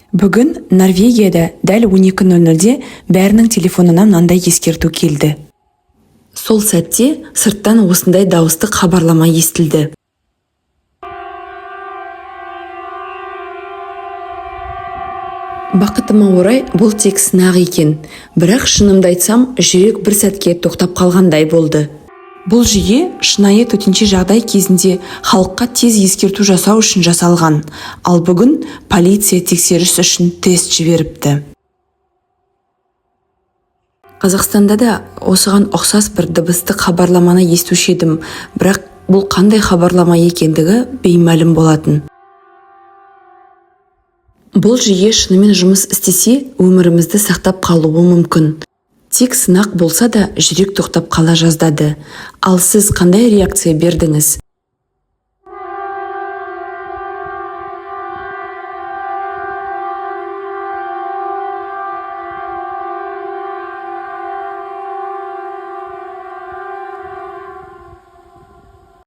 Бүгін Норвегияда дәл 12:00-де бәрінің телефонына мынандай ескерту келді. Сол сәтте сырттан осындай дауыстық хабарлама естілді. Бақытыма орай бұл тек сынақ екен, бірақ шынымды айтсам, жүрек бір сәтке тоқтап қалғандай болды. Бұл жүйе шынайы төтенше жағдай кезінде халыққа тез ескерту жасау үшін жасалған, ал бүгін полиция тексеріс үшін тест жіберіпті. Қазақстанда да осыған ұқсас бір дыбыстық хабарламаны естуші едім, бірақ бұл қандай хабарлама екендігі беймәлім болатын. Бұл жүйе шынымен жұмыс істесе, өмірімізді сақтап қалуы мүмкін. Тек сынақ болса да жүрек тоқтап қала жаздады. Ал сіз қандай реакция бердіңіз?